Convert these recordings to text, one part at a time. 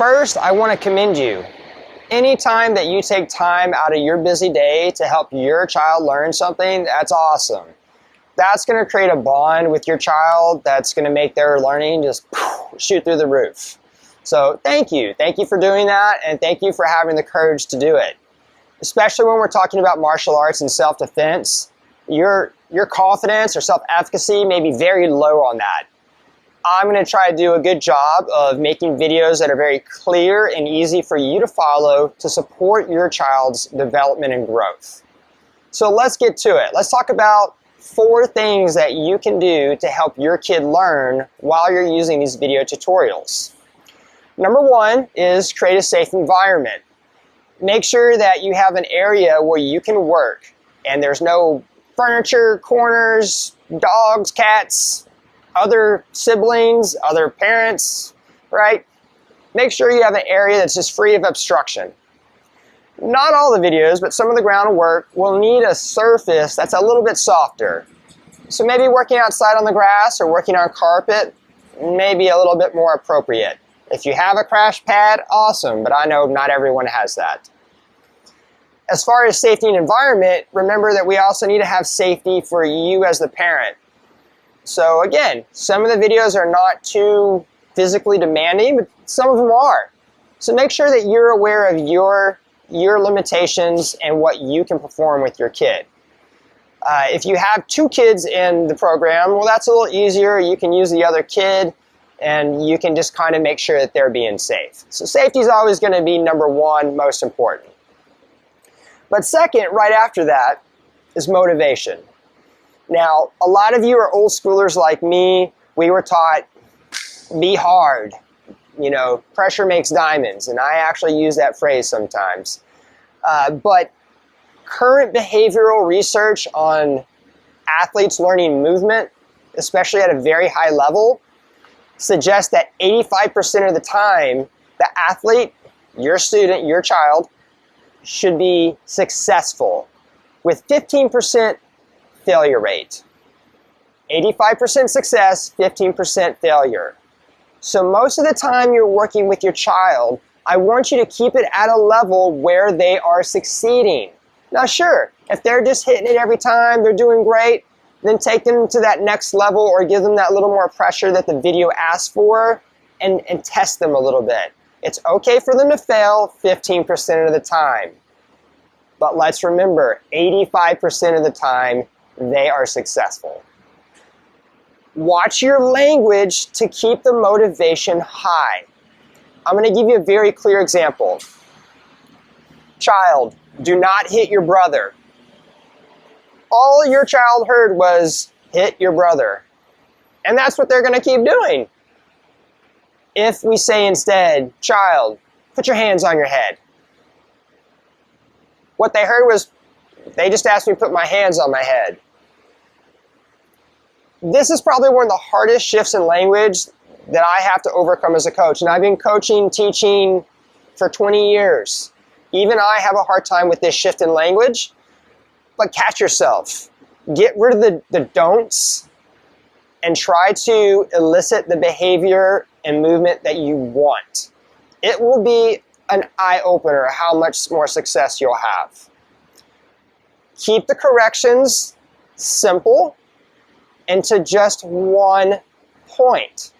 First, I want to commend you. Anytime that you take time out of your busy day to help your child learn something, that's awesome. That's going to create a bond with your child that's going to make their learning just shoot through the roof. So thank you. Thank you for doing that, and thank you for having the courage to do it. Especially when we're talking about martial arts and self-defense, your confidence or self-efficacy may be very low on that. I'm going to try to do a good job of making videos that are very clear and easy for you to follow to support your child's development and growth. So let's get to it. Let's talk about 4 things that you can do to help your kid learn while you're using these video tutorials. Number 1 is create a safe environment. Make sure that you have an area where you can work and there's no furniture, corners, dogs, cats, other siblings, other parents, right? Make sure you have an area that's just free of obstruction. Not all the videos, but some of the groundwork will need a surface that's a little bit softer. So maybe working outside on the grass or working on carpet may be a little bit more appropriate. If you have a crash pad, awesome, but I know not everyone has that. As far as safety and environment, remember that we also need to have safety for you as the parent. So again, some of the videos are not too physically demanding, but some of them are. So make sure that you're aware of your limitations and what you can perform with your kid. If you have 2 kids in the program, well, that's a little easier. You can use the other kid and you can just kind of make sure that they're being safe. So safety is always going to be number 1, most important. But second, right after that, is motivation. Now, a lot of you are old schoolers like me. We were taught, be hard. You know, pressure makes diamonds, and I actually use that phrase sometimes. But current behavioral research on athletes learning movement, especially at a very high level, suggests that 85% of the time, the athlete, your student, your child, should be successful with 15% failure rate. 85% success, 15% failure. So most of the time you're working with your child, I want you to keep it at a level where they are succeeding. Now sure, if they're just hitting it every time, they're doing great, then take them to that next level or give them that little more pressure that the video asks for and test them a little bit. It's okay for them to fail 15% of the time. But let's remember, 85% of the time, they are successful. Watch your language to keep the motivation high. I'm going to give you a very clear example. Child, do not hit your brother. All your child heard was, hit your brother. And that's what they're going to keep doing. If we say instead, child, put your hands on your head. What they heard was, they just asked me to put my hands on my head. This is probably one of the hardest shifts in language that I have to overcome as a coach. And I've been coaching, teaching for 20 years. Even I have a hard time with this shift in language. But catch yourself. Get rid of the don'ts and try to elicit the behavior and movement that you want. It will be an eye-opener how much more success you'll have. Keep the corrections simple and to just one point.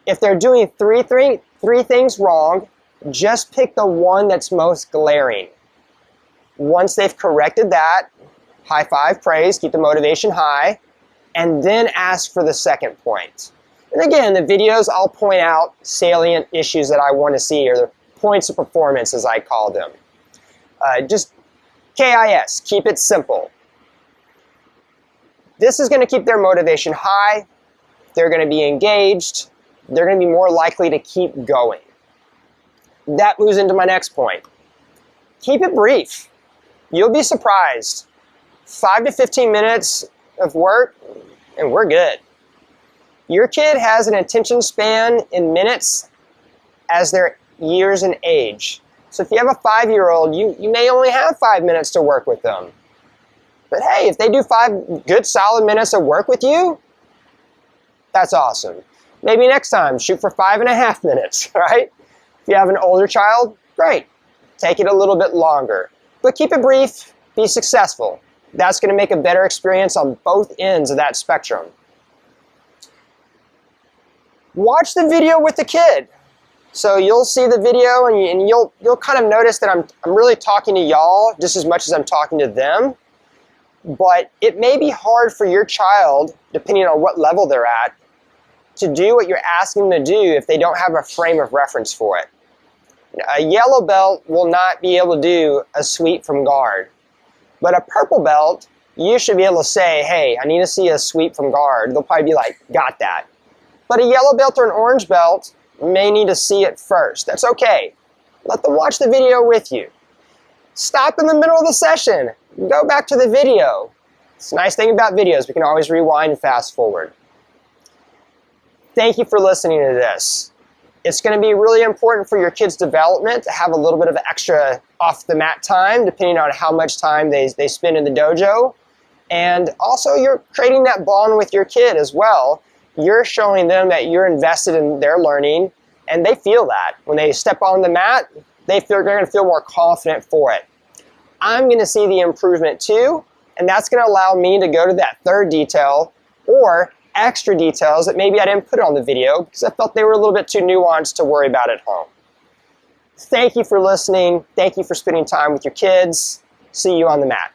If they're doing three things wrong, just pick the one that's most glaring. Once they've corrected that, high five, praise, keep the motivation high, and then ask for the second point. And again, the videos, I'll point out salient issues that I want to see, or the points of performance, as I call them. Just KIS, keep it simple. This is going to keep their motivation high. They're going to be engaged. They're going to be more likely to keep going. That moves into my next point. Keep it brief. You'll be surprised. 5 to 15 minutes of work, and we're good. Your kid has an attention span in minutes as their years in age. So if you have a 5-year-old, you may only have 5 minutes to work with them. But hey, if they do 5 good solid minutes of work with you, that's awesome. Maybe next time, shoot for 5.5 minutes, right? you have an older child, great. Take it a little bit longer. But keep it brief, be successful. That's going to make a better experience on both ends of that spectrum. Watch the video with the kid. So you'll see the video and you'll kind of notice that I'm really talking to y'all just as much as I'm talking to them. But it may be hard for your child, depending on what level they're at, to do what you're asking them to do if they don't have a frame of reference for it. A yellow belt will not be able to do a sweep from guard. But a purple belt, you should be able to say, hey, I need to see a sweep from guard. They'll probably be like, got that. But a yellow belt or an orange belt may need to see it first. That's okay. Let them watch the video with you. Stop in the middle of the session. Go back to the video. It's a nice thing about videos. We can always rewind and fast forward. Thank you for listening to this. It's going to be really important for your kids' development to have a little bit of extra off the mat time, depending on how much time they spend in the dojo. And also you're creating that bond with your kid as well. You're showing them that you're invested in their learning, and they feel that. When they step on the mat, they're going to feel more confident for it. I'm going to see the improvement too, and that's going to allow me to go to that third detail or extra details that maybe I didn't put on the video because I felt they were a little bit too nuanced to worry about at home. Thank you for listening. Thank you for spending time with your kids. See you on the mat.